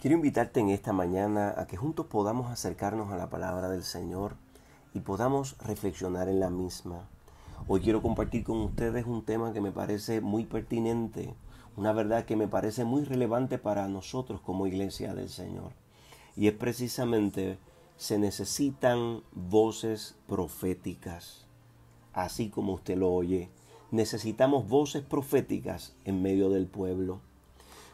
Quiero invitarte en esta mañana a que juntos podamos acercarnos a la palabra del Señor y podamos reflexionar en la misma. Hoy quiero compartir con ustedes un tema que me parece muy pertinente, una verdad que me parece muy relevante para nosotros como iglesia del Señor. Y es precisamente, se necesitan voces proféticas, así como usted lo oye. Necesitamos voces proféticas en medio del pueblo.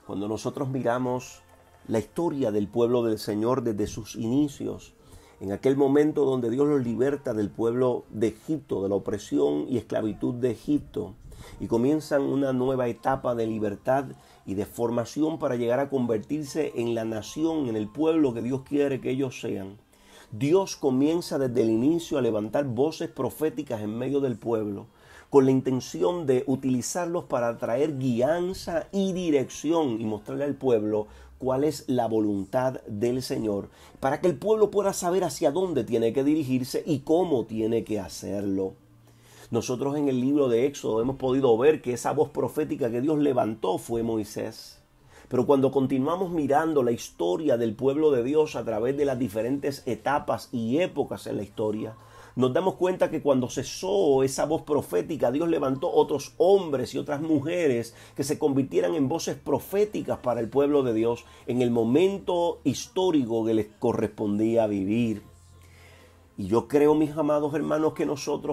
Cuando nosotros miramos la historia del pueblo del Señor desde sus inicios, en aquel momento donde Dios los liberta del pueblo de Egipto, de la opresión y esclavitud de Egipto, y comienzan una nueva etapa de libertad y de formación para llegar a convertirse en la nación, en el pueblo que Dios quiere que ellos sean. Dios comienza desde el inicio a levantar voces proféticas en medio del pueblo, con la intención de utilizarlos para traer guianza y dirección y mostrarle al pueblo cuál es la voluntad del Señor, para que el pueblo pueda saber hacia dónde tiene que dirigirse y cómo tiene que hacerlo. Nosotros en el libro de Éxodo hemos podido ver que esa voz profética que Dios levantó fue Moisés. Pero cuando continuamos mirando la historia del pueblo de Dios a través de las diferentes etapas y épocas en la historia, nos damos cuenta que cuando cesó esa voz profética, Dios levantó otros hombres y otras mujeres que se convirtieran en voces proféticas para el pueblo de Dios en el momento histórico que les correspondía vivir. Y yo creo, mis amados hermanos, que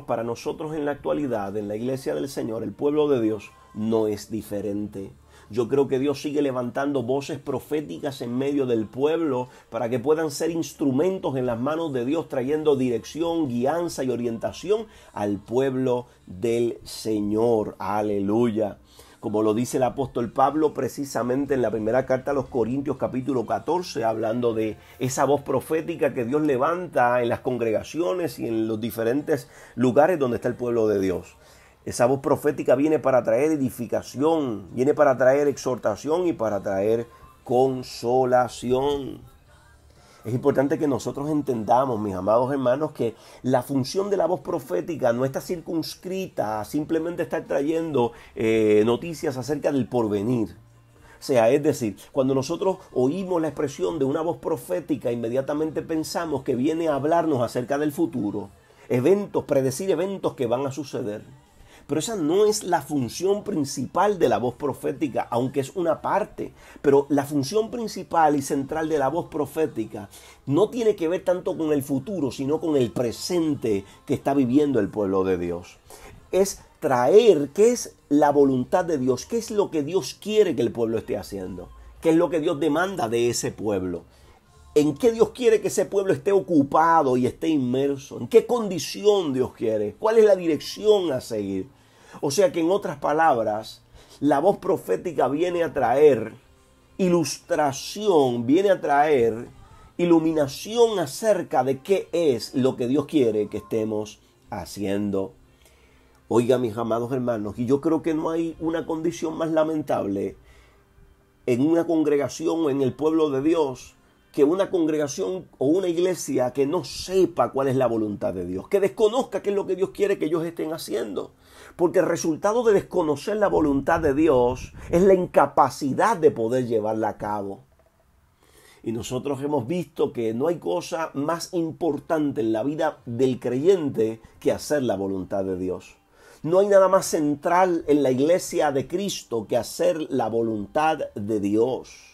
para nosotros en la actualidad, en la iglesia del Señor, el pueblo de Dios, no es diferente. Yo creo que Dios sigue levantando voces proféticas en medio del pueblo para que puedan ser instrumentos en las manos de Dios, trayendo dirección, guianza y orientación al pueblo del Señor. Aleluya. Como lo dice el apóstol Pablo precisamente en la primera carta a los Corintios capítulo 14, hablando de esa voz profética que Dios levanta en las congregaciones y en los diferentes lugares donde está el pueblo de Dios. Esa voz profética viene para traer edificación, viene para traer exhortación y para traer consolación. Es importante que nosotros entendamos, mis amados hermanos, que la función de la voz profética no está circunscrita a simplemente estar trayendo noticias acerca del porvenir. O sea, es decir, cuando nosotros oímos la expresión de una voz profética, inmediatamente pensamos que viene a hablarnos acerca del futuro, predecir eventos que van a suceder. Pero esa no es la función principal de la voz profética, aunque es una parte. Pero la función principal y central de la voz profética no tiene que ver tanto con el futuro, sino con el presente que está viviendo el pueblo de Dios. Es traer qué es la voluntad de Dios, qué es lo que Dios quiere que el pueblo esté haciendo, qué es lo que Dios demanda de ese pueblo. ¿En qué Dios quiere que ese pueblo esté ocupado y esté inmerso? ¿En qué condición Dios quiere? ¿Cuál es la dirección a seguir? O sea que en otras palabras, la voz profética viene a traer ilustración, viene a traer iluminación acerca de qué es lo que Dios quiere que estemos haciendo. Oiga, mis amados hermanos, y yo creo que no hay una condición más lamentable en una congregación o en el pueblo de Dios que una congregación o una iglesia que no sepa cuál es la voluntad de Dios, que desconozca qué es lo que Dios quiere que ellos estén haciendo. Porque el resultado de desconocer la voluntad de Dios es la incapacidad de poder llevarla a cabo. Y nosotros hemos visto que no hay cosa más importante en la vida del creyente que hacer la voluntad de Dios. No hay nada más central en la iglesia de Cristo que hacer la voluntad de Dios.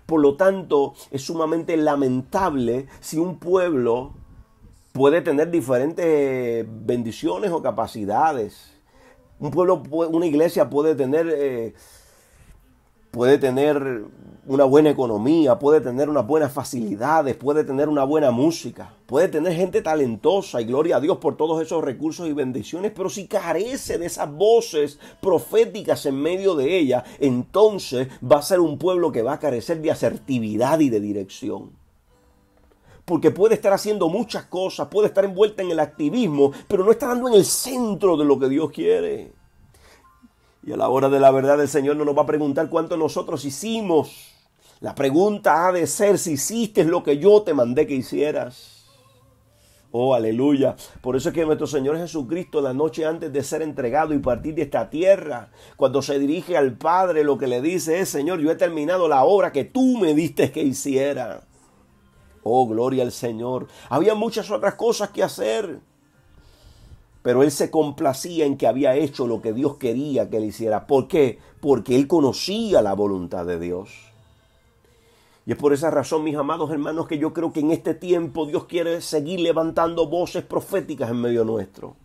Por lo tanto, es sumamente lamentable si un pueblo puede tener diferentes bendiciones o capacidades. Una iglesia puede tener una buena economía, puede tener unas buenas facilidades, puede tener una buena música, puede tener gente talentosa y gloria a Dios por todos esos recursos y bendiciones, pero si carece de esas voces proféticas en medio de ella, entonces va a ser un pueblo que va a carecer de asertividad y de dirección. Porque puede estar haciendo muchas cosas, puede estar envuelta en el activismo, pero no está dando en el centro de lo que Dios quiere. Y a la hora de la verdad el Señor no nos va a preguntar cuánto nosotros hicimos. La pregunta ha de ser si hiciste lo que yo te mandé que hicieras. Oh, aleluya. Por eso es que nuestro Señor Jesucristo, la noche antes de ser entregado y partir de esta tierra, cuando se dirige al Padre, lo que le dice es: Señor, yo he terminado la obra que tú me diste que hiciera. Oh, gloria al Señor. Había muchas otras cosas que hacer, pero Él se complacía en que había hecho lo que Dios quería que Él hiciera. ¿Por qué? Porque Él conocía la voluntad de Dios. Y es por esa razón, mis amados hermanos, que yo creo que en este tiempo Dios quiere seguir levantando voces proféticas en medio nuestro.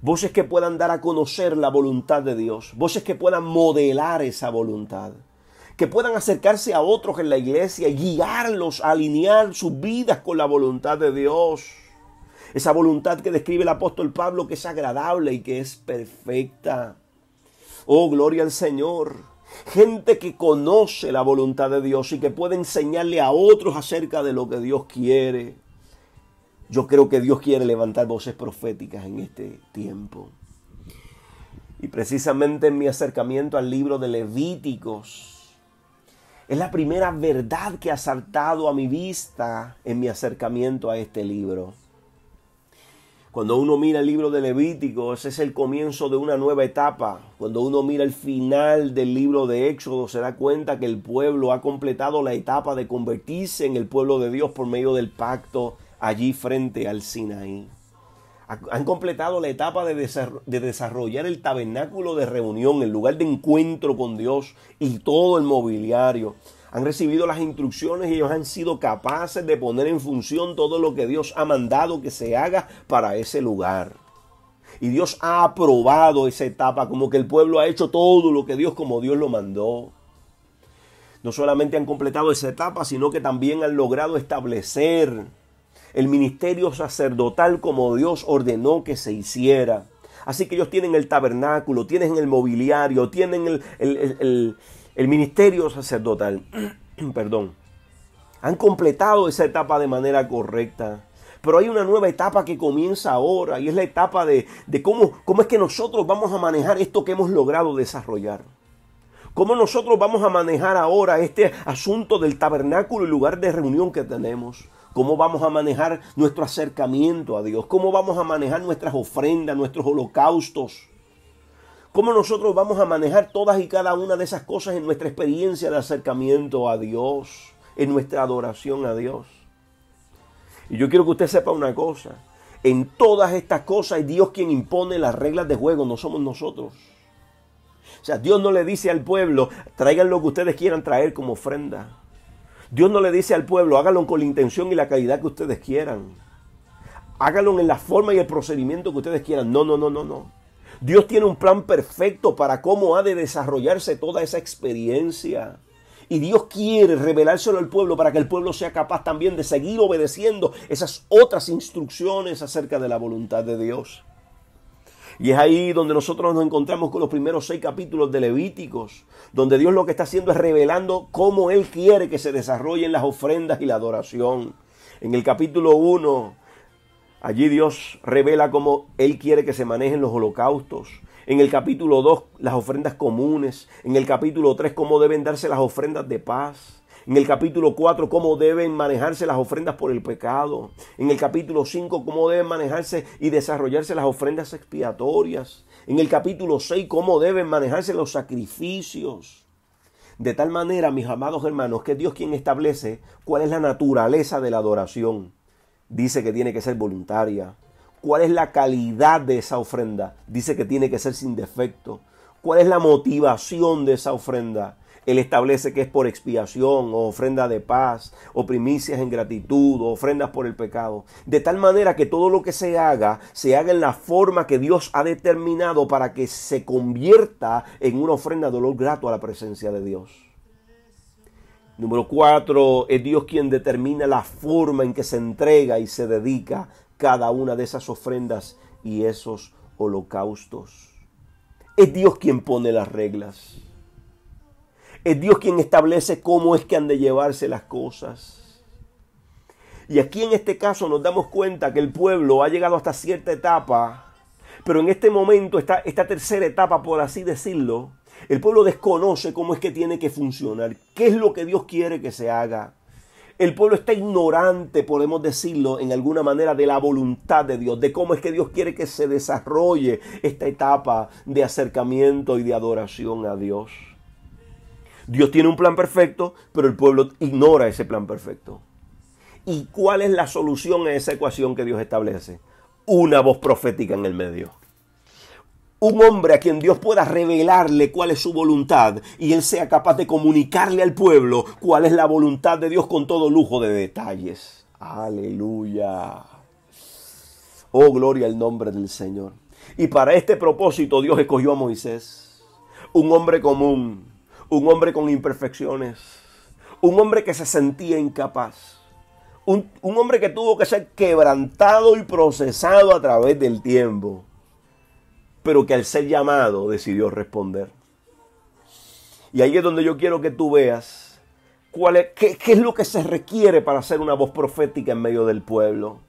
Voces que puedan dar a conocer la voluntad de Dios. Voces que puedan modelar esa voluntad. Que puedan acercarse a otros en la iglesia y guiarlos a alinear sus vidas con la voluntad de Dios. Esa voluntad que describe el apóstol Pablo, que es agradable y que es perfecta. Oh, gloria al Señor. Gente que conoce la voluntad de Dios y que puede enseñarle a otros acerca de lo que Dios quiere. Yo creo que Dios quiere levantar voces proféticas en este tiempo. Y precisamente en mi acercamiento al libro de Levíticos, es la primera verdad que ha saltado a mi vista en mi acercamiento a este libro. Cuando uno mira el libro de Levítico, ese es el comienzo de una nueva etapa. Cuando uno mira el final del libro de Éxodo, se da cuenta que el pueblo ha completado la etapa de convertirse en el pueblo de Dios por medio del pacto allí frente al Sinaí. Han completado la etapa de desarrollar el tabernáculo de reunión, el lugar de encuentro con Dios y todo el mobiliario. Han recibido las instrucciones y ellos han sido capaces de poner en función todo lo que Dios ha mandado que se haga para ese lugar. Y Dios ha aprobado esa etapa, como que el pueblo ha hecho todo lo que Dios como Dios lo mandó. No solamente han completado esa etapa, sino que también han logrado establecer el ministerio sacerdotal como Dios ordenó que se hiciera. Así que ellos tienen el tabernáculo, tienen el mobiliario, tienen el ministerio sacerdotal. Perdón. Han completado esa etapa de manera correcta. Pero hay una nueva etapa que comienza ahora, y es la etapa de cómo es que nosotros vamos a manejar esto que hemos logrado desarrollar. Cómo nosotros vamos a manejar ahora este asunto del tabernáculo y lugar de reunión que tenemos. Cómo vamos a manejar nuestro acercamiento a Dios. Cómo vamos a manejar nuestras ofrendas, nuestros holocaustos. Cómo nosotros vamos a manejar todas y cada una de esas cosas en nuestra experiencia de acercamiento a Dios, en nuestra adoración a Dios. Y yo quiero que usted sepa una cosa. En todas estas cosas es Dios quien impone las reglas de juego, no somos nosotros. O sea, Dios no le dice al pueblo: traigan lo que ustedes quieran traer como ofrenda. Dios no le dice al pueblo: háganlo con la intención y la calidad que ustedes quieran. Háganlo en la forma y el procedimiento que ustedes quieran. No. Dios tiene un plan perfecto para cómo ha de desarrollarse toda esa experiencia. Y Dios quiere revelárselo al pueblo para que el pueblo sea capaz también de seguir obedeciendo esas otras instrucciones acerca de la voluntad de Dios. Y es ahí donde nosotros nos encontramos con los primeros 6 capítulos de Levíticos, donde Dios lo que está haciendo es revelando cómo Él quiere que se desarrollen las ofrendas y la adoración. En el capítulo 1, allí Dios revela cómo Él quiere que se manejen los holocaustos. En el capítulo 2, las ofrendas comunes. En el capítulo 3, cómo deben darse las ofrendas de paz. En el capítulo 4, cómo deben manejarse las ofrendas por el pecado. En el capítulo 5, cómo deben manejarse y desarrollarse las ofrendas expiatorias. En el capítulo 6, cómo deben manejarse los sacrificios. De tal manera, mis amados hermanos, que es Dios quien establece cuál es la naturaleza de la adoración. Dice que tiene que ser voluntaria. ¿Cuál es la calidad de esa ofrenda? Dice que tiene que ser sin defecto. ¿Cuál es la motivación de esa ofrenda? Él establece que es por expiación, o ofrenda de paz, o primicias en gratitud, o ofrendas por el pecado. De tal manera que todo lo que se haga en la forma que Dios ha determinado para que se convierta en una ofrenda de olor grato a la presencia de Dios. Número 4, es Dios quien determina la forma en que se entrega y se dedica cada una de esas ofrendas y esos holocaustos. Es Dios quien pone las reglas. Es Dios quien establece cómo es que han de llevarse las cosas. Y aquí en este caso nos damos cuenta que el pueblo ha llegado hasta cierta etapa, pero en este momento, esta tercera etapa, por así decirlo, el pueblo desconoce cómo es que tiene que funcionar, qué es lo que Dios quiere que se haga. El pueblo está ignorante, podemos decirlo en alguna manera, de la voluntad de Dios, de cómo es que Dios quiere que se desarrolle esta etapa de acercamiento y de adoración a Dios. Dios tiene un plan perfecto, pero el pueblo ignora ese plan perfecto. ¿Y cuál es la solución a esa ecuación que Dios establece? Una voz profética en el medio. Un hombre a quien Dios pueda revelarle cuál es su voluntad y él sea capaz de comunicarle al pueblo cuál es la voluntad de Dios con todo lujo de detalles. Aleluya. Oh, gloria al nombre del Señor. Y para este propósito Dios escogió a Moisés, un hombre común, un hombre con imperfecciones, un hombre que se sentía incapaz. Un hombre que tuvo que ser quebrantado y procesado a través del tiempo, pero que al ser llamado decidió responder. Y ahí es donde yo quiero que tú veas qué es lo que se requiere para hacer una voz profética en medio del pueblo.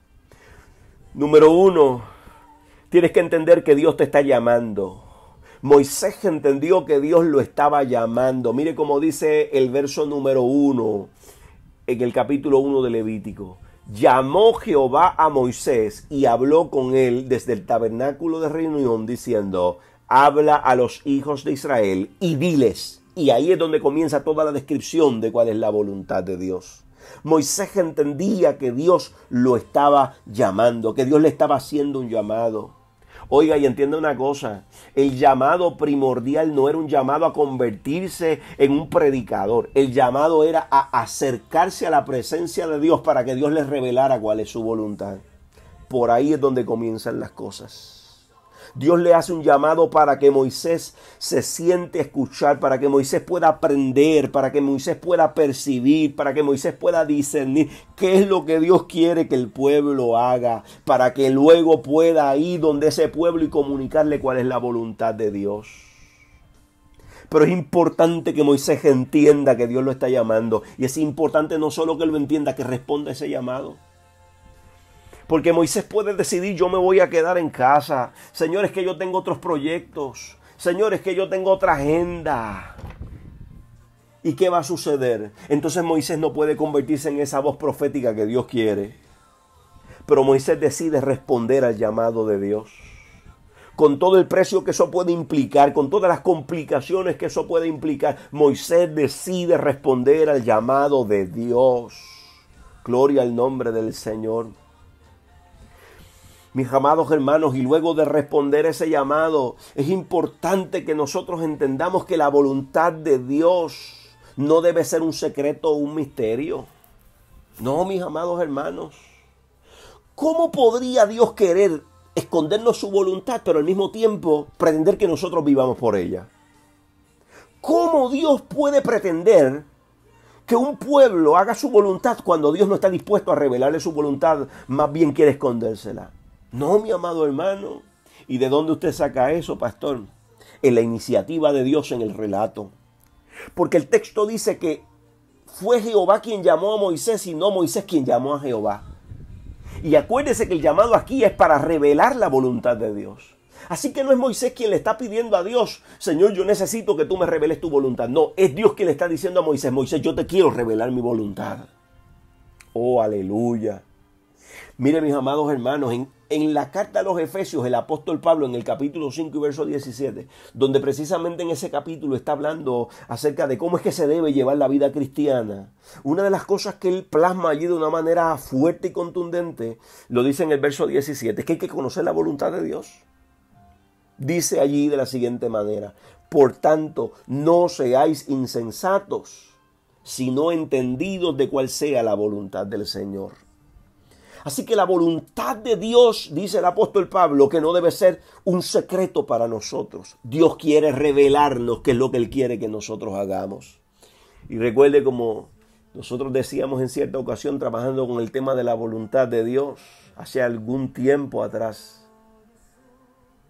Número 1, tienes que entender que Dios te está llamando. Moisés entendió que Dios lo estaba llamando. Mire cómo dice el verso número 1. En el capítulo 1 de Levítico. Llamó Jehová a Moisés y habló con él desde el tabernáculo de reunión diciendo, habla a los hijos de Israel y diles. Y ahí es donde comienza toda la descripción de cuál es la voluntad de Dios. Moisés entendía que Dios lo estaba llamando, que Dios le estaba haciendo un llamado. Oiga, y entienda una cosa, el llamado primordial no era un llamado a convertirse en un predicador. El llamado era a acercarse a la presencia de Dios para que Dios les revelara cuál es su voluntad. Por ahí es donde comienzan las cosas. Dios le hace un llamado para que Moisés se siente a escuchar, para que Moisés pueda aprender, para que Moisés pueda percibir, para que Moisés pueda discernir qué es lo que Dios quiere que el pueblo haga, para que luego pueda ir donde ese pueblo y comunicarle cuál es la voluntad de Dios. Pero es importante que Moisés entienda que Dios lo está llamando, y es importante no solo que lo entienda, que responda a ese llamado. Porque Moisés puede decidir, yo me voy a quedar en casa. Señores, que yo tengo otros proyectos. Señores, que yo tengo otra agenda. ¿Y qué va a suceder? Entonces Moisés no puede convertirse en esa voz profética que Dios quiere. Pero Moisés decide responder al llamado de Dios. Con todo el precio que eso puede implicar, con todas las complicaciones que eso puede implicar, Moisés decide responder al llamado de Dios. Gloria al nombre del Señor. Mis amados hermanos, y luego de responder ese llamado, es importante que nosotros entendamos que la voluntad de Dios no debe ser un secreto o un misterio. No, mis amados hermanos. ¿Cómo podría Dios querer escondernos su voluntad, pero al mismo tiempo pretender que nosotros vivamos por ella? ¿Cómo Dios puede pretender que un pueblo haga su voluntad cuando Dios no está dispuesto a revelarle su voluntad, más bien quiere escondérsela? No, mi amado hermano. ¿Y de dónde usted saca eso, pastor? En la iniciativa de Dios en el relato. Porque el texto dice que fue Jehová quien llamó a Moisés y no Moisés quien llamó a Jehová. Y acuérdese que el llamado aquí es para revelar la voluntad de Dios. Así que no es Moisés quien le está pidiendo a Dios, Señor, yo necesito que tú me reveles tu voluntad. No, es Dios quien le está diciendo a Moisés, Moisés, yo te quiero revelar mi voluntad. Oh, aleluya. Mire, mis amados hermanos, en la carta a los Efesios, el apóstol Pablo, en el capítulo 5 y verso 17, donde precisamente en ese capítulo está hablando acerca de cómo es que se debe llevar la vida cristiana. Una de las cosas que él plasma allí de una manera fuerte y contundente, lo dice en el verso 17, es que hay que conocer la voluntad de Dios. Dice allí de la siguiente manera, por tanto, no seáis insensatos, sino entendidos de cuál sea la voluntad del Señor. Así que la voluntad de Dios, dice el apóstol Pablo, que no debe ser un secreto para nosotros. Dios quiere revelarnos qué es lo que Él quiere que nosotros hagamos. Y recuerde, como nosotros decíamos en cierta ocasión, trabajando con el tema de la voluntad de Dios, hace algún tiempo atrás,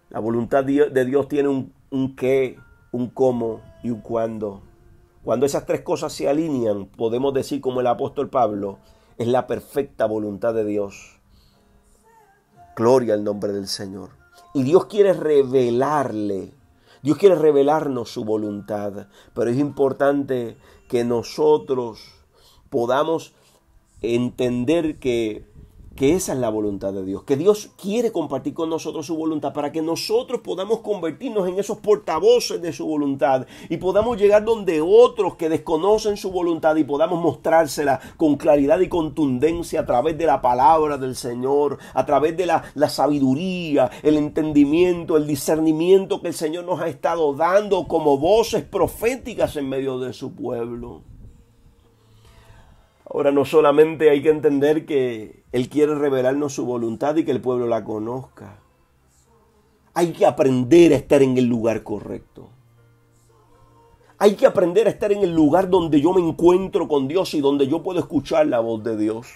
la voluntad de Dios tiene un qué, un cómo y un cuándo. Cuando esas tres cosas se alinean, podemos decir como el apóstol Pablo, es la perfecta voluntad de Dios. Gloria al nombre del Señor. Y Dios quiere revelarle, Dios quiere revelarnos su voluntad. Pero es importante que nosotros podamos entender que esa es la voluntad de Dios, que Dios quiere compartir con nosotros su voluntad para que nosotros podamos convertirnos en esos portavoces de su voluntad y podamos llegar donde otros que desconocen su voluntad y podamos mostrársela con claridad y contundencia a través de la palabra del Señor, a través de la sabiduría, el entendimiento, el discernimiento que el Señor nos ha estado dando como voces proféticas en medio de su pueblo. Ahora, no solamente hay que entender que Él quiere revelarnos su voluntad y que el pueblo la conozca. Hay que aprender a estar en el lugar correcto. Hay que aprender a estar en el lugar donde yo me encuentro con Dios y donde yo puedo escuchar la voz de Dios.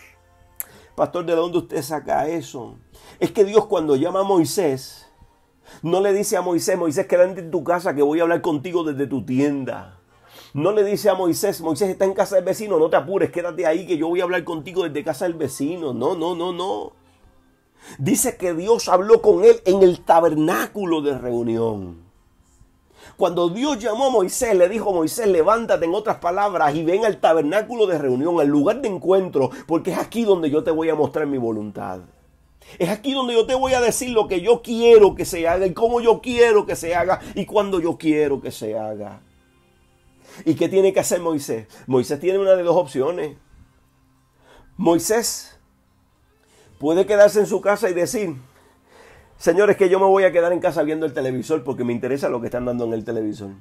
Pastor, ¿de dónde usted saca eso? Es que Dios, cuando llama a Moisés, no le dice a Moisés, Moisés, quédate en tu casa que voy a hablar contigo desde tu tienda. No le dice a Moisés, Moisés está en casa del vecino, no te apures, quédate ahí que yo voy a hablar contigo desde casa del vecino. No. Dice que Dios habló con él en el tabernáculo de reunión. Cuando Dios llamó a Moisés, le dijo, Moisés, levántate, en otras palabras, y ven al tabernáculo de reunión, al lugar de encuentro, porque es aquí donde yo te voy a mostrar mi voluntad. Es aquí donde yo te voy a decir lo que yo quiero que se haga y cómo yo quiero que se haga y cuándo yo quiero que se haga. ¿Y qué tiene que hacer Moisés? Moisés tiene una de dos opciones. Moisés puede quedarse en su casa y decir, señores, que yo me voy a quedar en casa viendo el televisor porque me interesa lo que están dando en el televisor.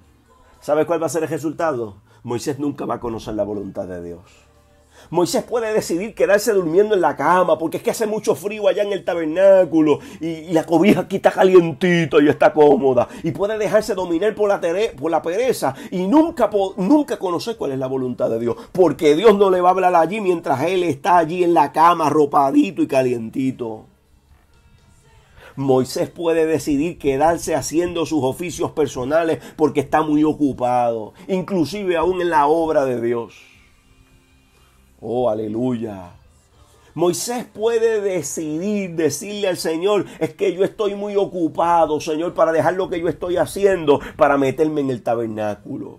¿Sabes cuál va a ser el resultado? Moisés nunca va a conocer la voluntad de Dios. Moisés puede decidir quedarse durmiendo en la cama porque es que hace mucho frío allá en el tabernáculo y la cobija aquí está calientita y está cómoda. Y puede dejarse dominar por la pereza y nunca conocer cuál es la voluntad de Dios. Porque Dios no le va a hablar allí mientras él está allí en la cama arropadito y calientito. Moisés puede decidir quedarse haciendo sus oficios personales porque está muy ocupado, inclusive aún en la obra de Dios. Oh, aleluya. Moisés puede decidir, decirle al Señor, es que yo estoy muy ocupado, Señor, para dejar lo que yo estoy haciendo, para meterme en el tabernáculo.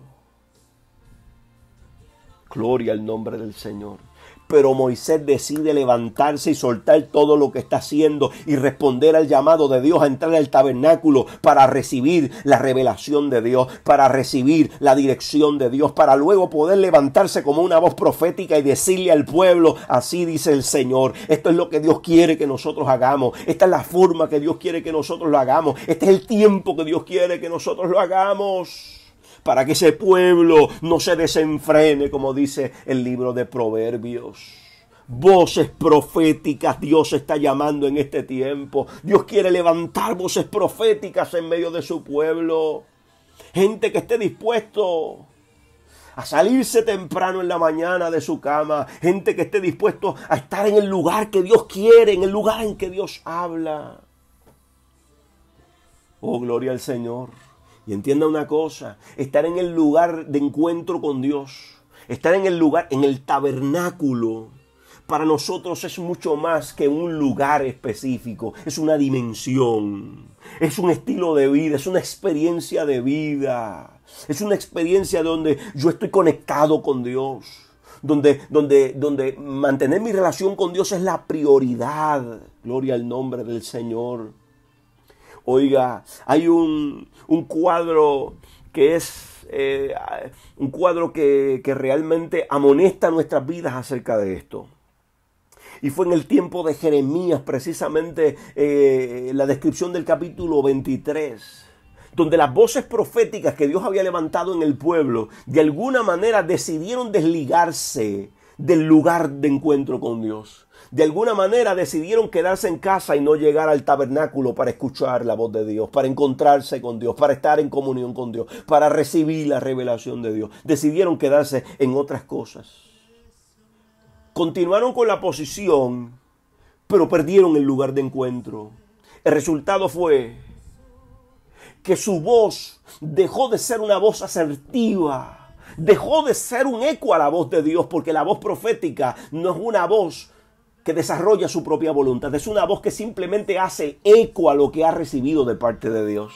Gloria al nombre del Señor. Pero Moisés decide levantarse y soltar todo lo que está haciendo y responder al llamado de Dios a entrar al tabernáculo para recibir la revelación de Dios, para recibir la dirección de Dios, para luego poder levantarse como una voz profética y decirle al pueblo, así dice el Señor, esto es lo que Dios quiere que nosotros hagamos, esta es la forma que Dios quiere que nosotros lo hagamos, este es el tiempo que Dios quiere que nosotros lo hagamos. Para que ese pueblo no se desenfrene, como dice el libro de Proverbios. Voces proféticas Dios está llamando en este tiempo. Dios quiere levantar voces proféticas en medio de su pueblo. Gente que esté dispuesto a salirse temprano en la mañana de su cama. Gente que esté dispuesto a estar en el lugar que Dios quiere, en el lugar en que Dios habla. Oh, gloria al Señor. Y entienda una cosa, estar en el lugar de encuentro con Dios, estar en el lugar, en el tabernáculo, para nosotros es mucho más que un lugar específico, es una dimensión, es un estilo de vida, es una experiencia de vida, es una experiencia donde yo estoy conectado con Dios, donde mantener mi relación con Dios es la prioridad. Gloria al nombre del Señor. Oiga, hay un cuadro que es un cuadro que realmente amonesta nuestras vidas acerca de esto. Y fue en el tiempo de Jeremías, precisamente la descripción del capítulo 23, donde las voces proféticas que Dios había levantado en el pueblo, de alguna manera decidieron desligarse del lugar de encuentro con Dios. De alguna manera decidieron quedarse en casa y no llegar al tabernáculo para escuchar la voz de Dios, para encontrarse con Dios, para estar en comunión con Dios, para recibir la revelación de Dios. Decidieron quedarse en otras cosas. Continuaron con la posición, pero perdieron el lugar de encuentro. El resultado fue que su voz dejó de ser una voz asertiva, dejó de ser un eco a la voz de Dios, porque la voz profética no es una voz que desarrolla su propia voluntad. Es una voz que simplemente hace eco a lo que ha recibido de parte de Dios.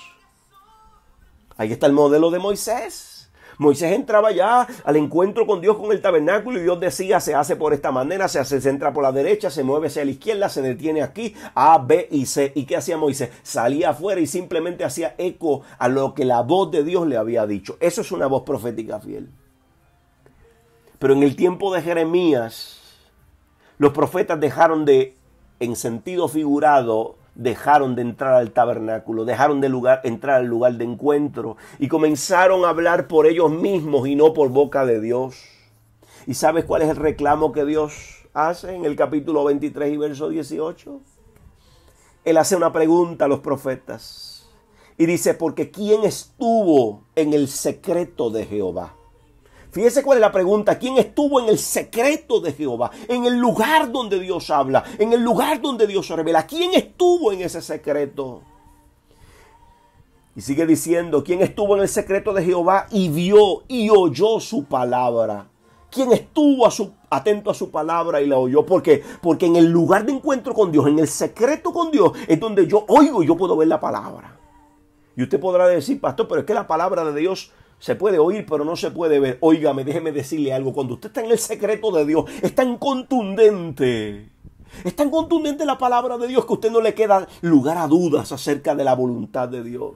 Ahí está el modelo de Moisés. Moisés entraba ya al encuentro con Dios con el tabernáculo y Dios decía, se hace por esta manera, se entra por la derecha, se mueve hacia la izquierda, se detiene aquí, A, B y C. ¿Y qué hacía Moisés? Salía afuera y simplemente hacía eco a lo que la voz de Dios le había dicho. Eso es una voz profética fiel. Pero en el tiempo de Jeremías, los profetas dejaron de, en sentido figurado, dejaron de entrar al tabernáculo, dejaron de entrar al lugar de encuentro y comenzaron a hablar por ellos mismos y no por boca de Dios. ¿Y sabes cuál es el reclamo que Dios hace en el capítulo 23 y verso 18? Él hace una pregunta a los profetas y dice, porque ¿quién estuvo en el secreto de Jehová? Fíjese cuál es la pregunta. ¿Quién estuvo en el secreto de Jehová? En el lugar donde Dios habla. En el lugar donde Dios se revela. ¿Quién estuvo en ese secreto? Y sigue diciendo. ¿Quién estuvo en el secreto de Jehová y vio y oyó su palabra? ¿Quién estuvo atento a su palabra y la oyó? ¿Por qué? Porque en el lugar de encuentro con Dios, en el secreto con Dios, es donde yo oigo y yo puedo ver la palabra. Y usted podrá decir, pastor, pero es que la palabra de Dios se puede oír, pero no se puede ver. Óigame, déjeme decirle algo. Cuando usted está en el secreto de Dios, es tan contundente. Es tan contundente la palabra de Dios que a usted no le queda lugar a dudas acerca de la voluntad de Dios.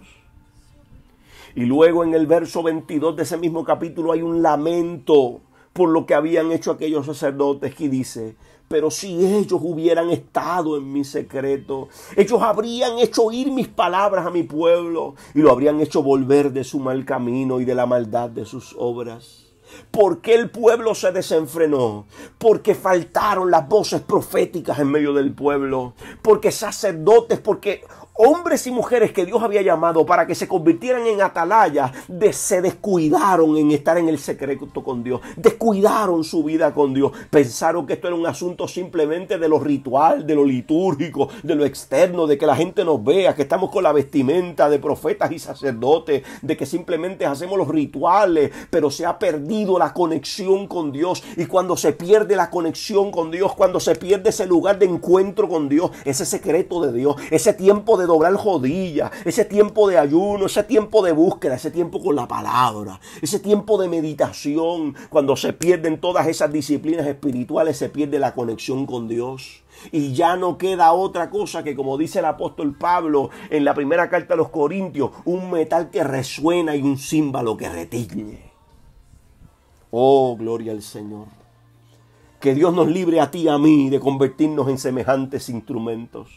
Y luego en el verso 22 de ese mismo capítulo hay un lamento por lo que habían hecho aquellos sacerdotes que dice, pero si ellos hubieran estado en mi secreto, ellos habrían hecho oír mis palabras a mi pueblo y lo habrían hecho volver de su mal camino y de la maldad de sus obras. ¿Por qué el pueblo se desenfrenó? Porque faltaron las voces proféticas en medio del pueblo. Porque sacerdotes, porque hombres y mujeres que Dios había llamado para que se convirtieran en atalayas, se descuidaron en estar en el secreto con Dios. Descuidaron su vida con Dios. Pensaron que esto era un asunto simplemente de lo ritual, de lo litúrgico, de lo externo, de que la gente nos vea, que estamos con la vestimenta de profetas y sacerdotes, de que simplemente hacemos los rituales, pero se ha perdido la conexión con Dios. Y cuando se pierde la conexión con Dios, cuando se pierde ese lugar de encuentro con Dios, ese secreto de Dios, ese tiempo de doblar rodillas, ese tiempo de ayuno, ese tiempo de búsqueda, ese tiempo con la palabra, ese tiempo de meditación, cuando se pierden todas esas disciplinas espirituales, se pierde la conexión con Dios. Y ya no queda otra cosa que, como dice el apóstol Pablo en la primera carta a los Corintios, un metal que resuena y un címbalo que retiñe. Oh, gloria al Señor. Que Dios nos libre a ti y a mí de convertirnos en semejantes instrumentos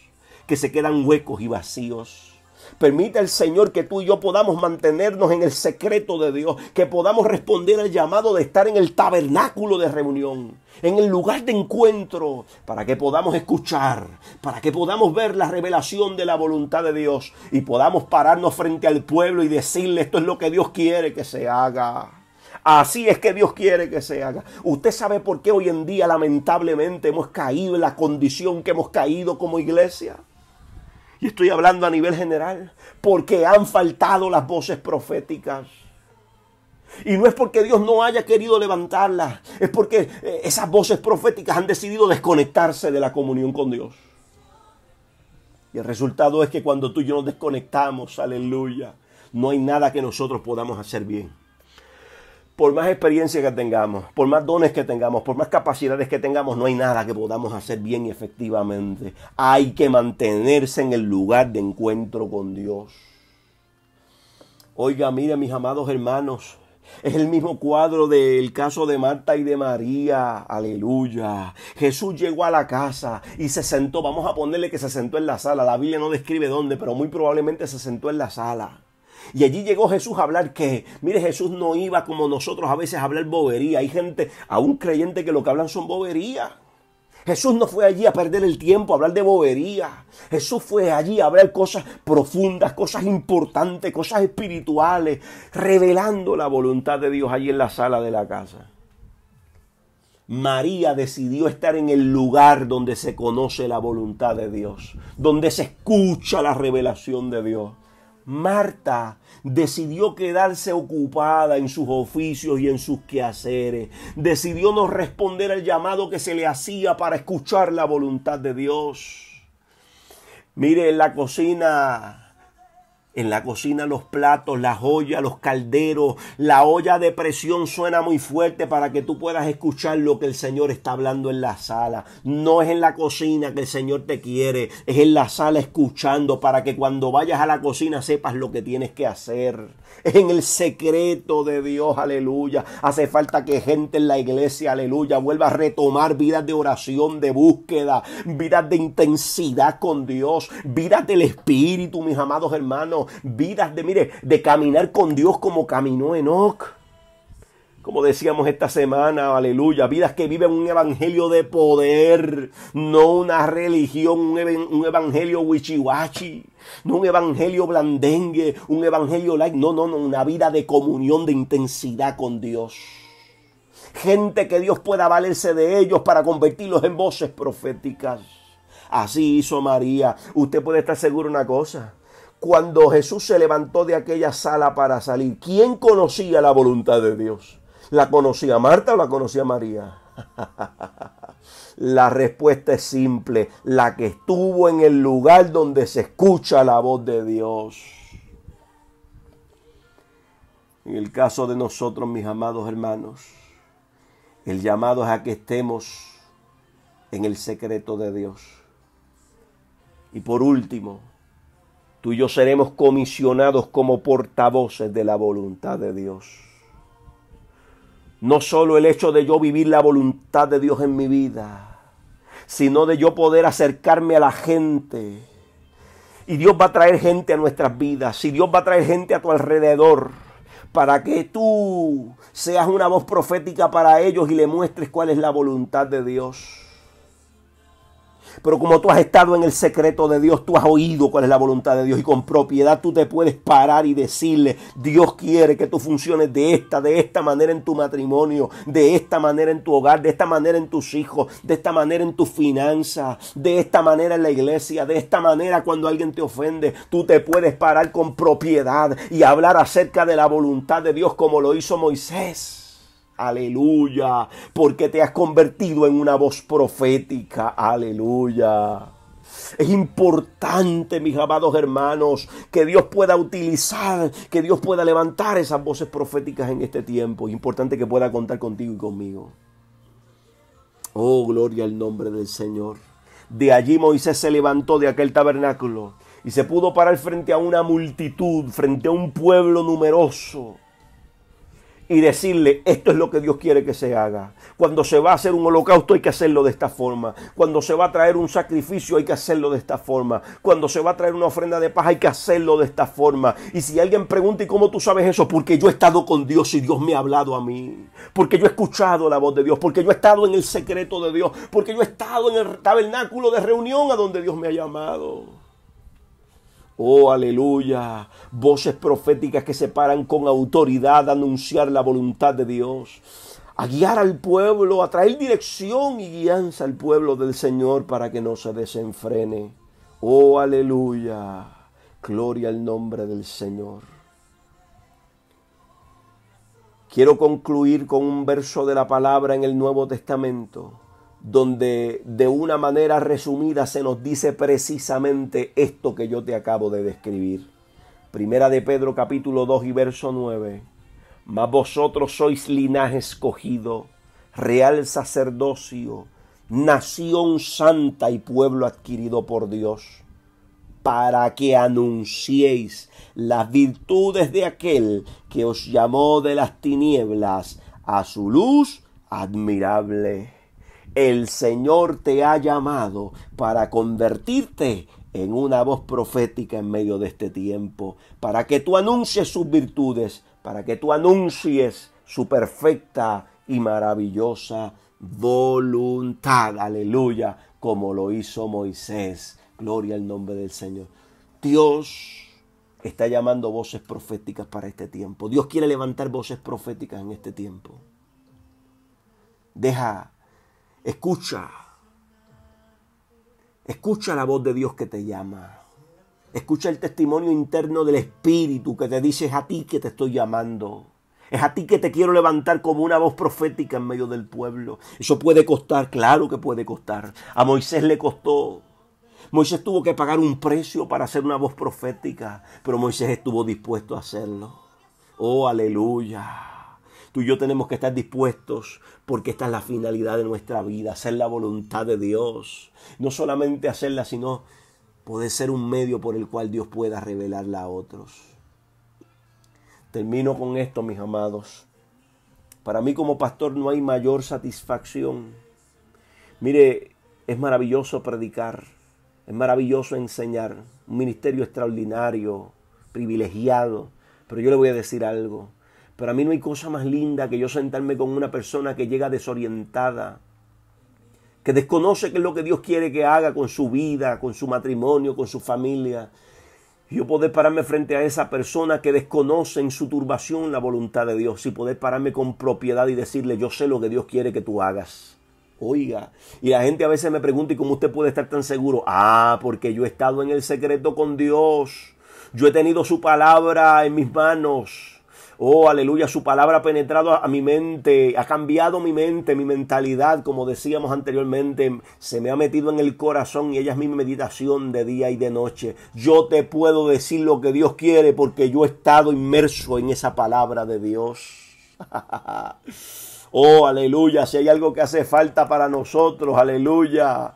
que se quedan huecos y vacíos. Permite el Señor que tú y yo podamos mantenernos en el secreto de Dios, que podamos responder al llamado de estar en el tabernáculo de reunión, en el lugar de encuentro, para que podamos escuchar, para que podamos ver la revelación de la voluntad de Dios y podamos pararnos frente al pueblo y decirle, esto es lo que Dios quiere que se haga. Así es que Dios quiere que se haga. Usted sabe por qué hoy en día lamentablemente hemos caído en la condición que hemos caído como iglesia. Y estoy hablando a nivel general. Porque han faltado las voces proféticas. Y no es porque Dios no haya querido levantarlas. Es porque esas voces proféticas han decidido desconectarse de la comunión con Dios. Y el resultado es que cuando tú y yo nos desconectamos, aleluya, no hay nada que nosotros podamos hacer bien. Por más experiencia que tengamos, por más dones que tengamos, por más capacidades que tengamos, no hay nada que podamos hacer bien y efectivamente. Hay que mantenerse en el lugar de encuentro con Dios. Oiga, mire, mis amados hermanos, es el mismo cuadro del caso de Marta y de María. Aleluya. Jesús llegó a la casa y se sentó. Vamos a ponerle que se sentó en la sala. La Biblia no describe dónde, pero muy probablemente se sentó en la sala. Y allí llegó Jesús a hablar que, mire, Jesús no iba como nosotros a veces a hablar bobería. Hay gente, aún creyente, que lo que hablan son bobería. Jesús no fue allí a perder el tiempo, a hablar de bobería. Jesús fue allí a hablar cosas profundas, cosas importantes, cosas espirituales, revelando la voluntad de Dios allí en la sala de la casa. María decidió estar en el lugar donde se conoce la voluntad de Dios, donde se escucha la revelación de Dios. Marta decidió quedarse ocupada en sus oficios y en sus quehaceres. Decidió no responder al llamado que se le hacía para escuchar la voluntad de Dios. Mire, en la cocina En la cocina los platos, las ollas, los calderos, la olla de presión suena muy fuerte para que tú puedas escuchar lo que el Señor está hablando en la sala. No es en la cocina que el Señor te quiere, es en la sala escuchando para que cuando vayas a la cocina sepas lo que tienes que hacer. Es en el secreto de Dios, aleluya. Hace falta que gente en la iglesia, aleluya, vuelva a retomar vidas de oración, de búsqueda, vidas de intensidad con Dios, vidas del Espíritu, mis amados hermanos. Vidas de caminar con Dios como caminó Enoc. Como decíamos esta semana, aleluya. Vidas que viven un evangelio de poder, no una religión, un evangelio wichiwachi, no un evangelio blandengue, un evangelio light. No, una vida de comunión, de intensidad con Dios. Gente que Dios pueda valerse de ellos para convertirlos en voces proféticas. Así hizo María. Usted puede estar seguro de una cosa. Cuando Jesús se levantó de aquella sala para salir, ¿quién conocía la voluntad de Dios? ¿La conocía Marta o la conocía María? La respuesta es simple, la que estuvo en el lugar donde se escucha la voz de Dios. En el caso de nosotros, mis amados hermanos, el llamado es a que estemos en el secreto de Dios. Y por último, tú y yo seremos comisionados como portavoces de la voluntad de Dios. No solo el hecho de yo vivir la voluntad de Dios en mi vida, sino de yo poder acercarme a la gente. Y Dios va a traer gente a nuestras vidas. Y Dios va a traer gente a tu alrededor para que tú seas una voz profética para ellos y le muestres cuál es la voluntad de Dios. Pero como tú has estado en el secreto de Dios, tú has oído cuál es la voluntad de Dios y con propiedad tú te puedes parar y decirle, Dios quiere que tú funciones de esta manera en tu matrimonio, de esta manera en tu hogar, de esta manera en tus hijos, de esta manera en tus finanzas, de esta manera en la iglesia, de esta manera cuando alguien te ofende. Tú te puedes parar con propiedad y hablar acerca de la voluntad de Dios como lo hizo Moisés. Aleluya, porque te has convertido en una voz profética. Aleluya. Es importante, mis amados hermanos, que Dios pueda utilizar, que Dios pueda levantar esas voces proféticas en este tiempo. Es importante que pueda contar contigo y conmigo. Oh, gloria al nombre del Señor. De allí Moisés se levantó de aquel tabernáculo y se pudo parar frente a una multitud, frente a un pueblo numeroso. Y decirle, esto es lo que Dios quiere que se haga. Cuando se va a hacer un holocausto hay que hacerlo de esta forma. Cuando se va a traer un sacrificio hay que hacerlo de esta forma. Cuando se va a traer una ofrenda de paz hay que hacerlo de esta forma. Y si alguien pregunta, ¿y cómo tú sabes eso? Porque yo he estado con Dios y Dios me ha hablado a mí. Porque yo he escuchado la voz de Dios. Porque yo he estado en el secreto de Dios. Porque yo he estado en el tabernáculo de reunión a donde Dios me ha llamado. Oh, aleluya. Voces proféticas que se paran con autoridad a anunciar la voluntad de Dios. A guiar al pueblo, a traer dirección y guianza al pueblo del Señor para que no se desenfrene. Oh, aleluya. Gloria al nombre del Señor. Quiero concluir con un verso de la palabra en el Nuevo Testamento, donde de una manera resumida se nos dice precisamente esto que yo te acabo de describir. Primera de Pedro capítulo 2 y verso 9. Mas vosotros sois linaje escogido, real sacerdocio, nación santa y pueblo adquirido por Dios, para que anunciéis las virtudes de aquel que os llamó de las tinieblas a su luz admirable. El Señor te ha llamado para convertirte en una voz profética en medio de este tiempo, para que tú anuncies sus virtudes, para que tú anuncies su perfecta y maravillosa voluntad. Aleluya, como lo hizo Moisés. Gloria al nombre del Señor. Dios está llamando voces proféticas para este tiempo. Dios quiere levantar voces proféticas en este tiempo. Escucha la voz de Dios que te llama. Escucha el testimonio interno del Espíritu que te dice, es a ti que te estoy llamando. Es a ti que te quiero levantar como una voz profética en medio del pueblo. Eso puede costar, claro que puede costar. A Moisés le costó. Moisés tuvo que pagar un precio para hacer una voz profética, pero Moisés estuvo dispuesto a hacerlo. Oh, aleluya. Tú y yo tenemos que estar dispuestos porque esta es la finalidad de nuestra vida, hacer la voluntad de Dios. No solamente hacerla, sino poder ser un medio por el cual Dios pueda revelarla a otros. Termino con esto, mis amados. Para mí como pastor no hay mayor satisfacción. Mire, es maravilloso predicar, es maravilloso enseñar, un ministerio extraordinario, privilegiado. Pero yo le voy a decir algo. Para mí no hay cosa más linda que yo sentarme con una persona que llega desorientada, que desconoce qué es lo que Dios quiere que haga con su vida, con su matrimonio, con su familia. Y yo poder pararme frente a esa persona que desconoce en su turbación la voluntad de Dios y poder pararme con propiedad y decirle, yo sé lo que Dios quiere que tú hagas. Oiga, y la gente a veces me pregunta, ¿y cómo usted puede estar tan seguro? Porque yo he estado en el secreto con Dios. Yo he tenido su palabra en mis manos. Oh, aleluya, su palabra ha penetrado a mi mente, ha cambiado mi mente, mi mentalidad, como decíamos anteriormente, se me ha metido en el corazón y ella es mi meditación de día y de noche. Yo te puedo decir lo que Dios quiere porque yo he estado inmerso en esa palabra de Dios. Oh, aleluya, si hay algo que hace falta para nosotros, aleluya.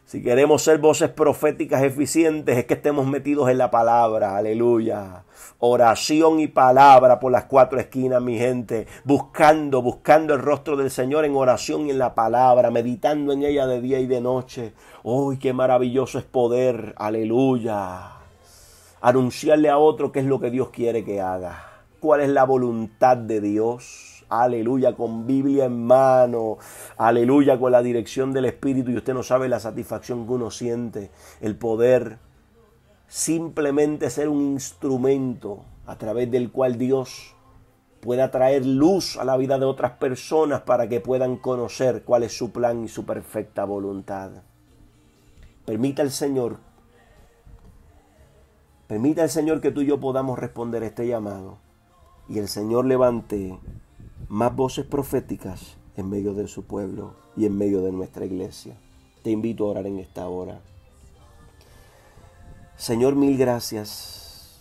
Si queremos ser voces proféticas eficientes, es que estemos metidos en la palabra, aleluya. Oración y palabra por las cuatro esquinas, mi gente. Buscando el rostro del Señor en oración y en la palabra, meditando en ella de día y de noche. ¡Uy, qué maravilloso es poder! ¡Aleluya! Anunciarle a otro qué es lo que Dios quiere que haga. ¿Cuál es la voluntad de Dios? Aleluya, con Biblia en mano, aleluya, con la dirección del Espíritu. Y usted no sabe la satisfacción que uno siente, el poder simplemente ser un instrumento a través del cual Dios pueda traer luz a la vida de otras personas para que puedan conocer cuál es su plan y su perfecta voluntad. Permita el Señor que tú y yo podamos responder a este llamado y el Señor levante más voces proféticas en medio de su pueblo y en medio de nuestra iglesia. Te invito a orar en esta hora. Señor, mil gracias,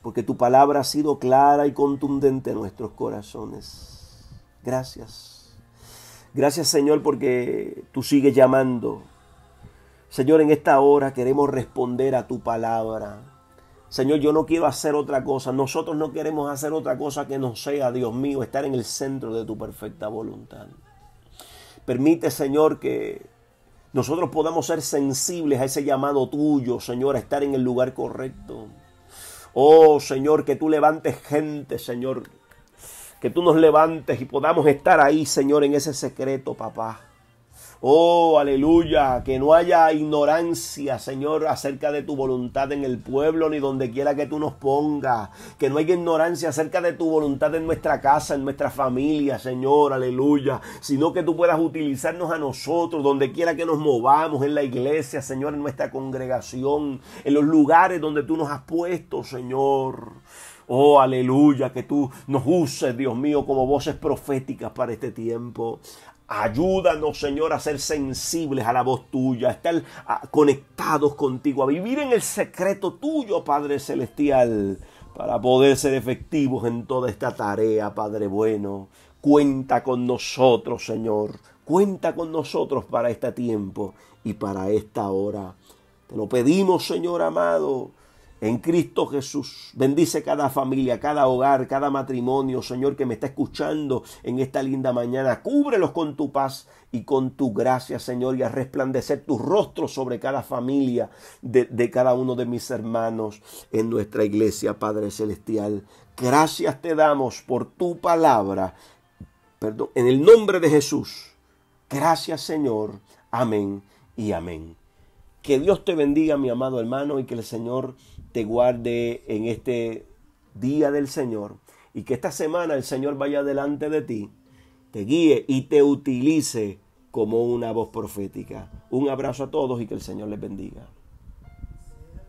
porque tu palabra ha sido clara y contundente en nuestros corazones. Gracias. Gracias, Señor, porque tú sigues llamando. Señor, en esta hora queremos responder a tu palabra. Señor, yo no quiero hacer otra cosa. Nosotros no queremos hacer otra cosa que no sea, Dios mío, estar en el centro de tu perfecta voluntad. Permite, Señor, que nosotros podamos ser sensibles a ese llamado tuyo, Señor, a estar en el lugar correcto. Oh, Señor, que tú levantes gente, Señor. Que tú nos levantes y podamos estar ahí, Señor, en ese secreto, papá. Oh, aleluya, que no haya ignorancia, Señor, acerca de tu voluntad en el pueblo ni donde quiera que tú nos pongas. Que no haya ignorancia acerca de tu voluntad en nuestra casa, en nuestra familia, Señor, aleluya. Sino que tú puedas utilizarnos a nosotros, donde quiera que nos movamos, en la iglesia, Señor, en nuestra congregación, en los lugares donde tú nos has puesto, Señor. Oh, aleluya, que tú nos uses, Dios mío, como voces proféticas para este tiempo. Ayúdanos, Señor, a ser sensibles a la voz tuya, a estar conectados contigo, a vivir en el secreto tuyo, Padre Celestial, para poder ser efectivos en toda esta tarea, Padre bueno. Cuenta con nosotros, Señor. Cuenta con nosotros para este tiempo y para esta hora. Te lo pedimos, Señor amado, en Cristo Jesús. Bendice cada familia, cada hogar, cada matrimonio, Señor, que me está escuchando en esta linda mañana. Cúbrelos con tu paz y con tu gracia, Señor, y a resplandecer tu rostro sobre cada familia de cada uno de mis hermanos en nuestra iglesia, Padre Celestial. Gracias te damos por tu palabra. En el nombre de Jesús. Gracias, Señor. Amén y amén. Que Dios te bendiga, mi amado hermano, y que el Señor te guarde en este día del Señor. Y que esta semana el Señor vaya delante de ti, te guíe y te utilice como una voz profética. Un abrazo a todos y que el Señor les bendiga.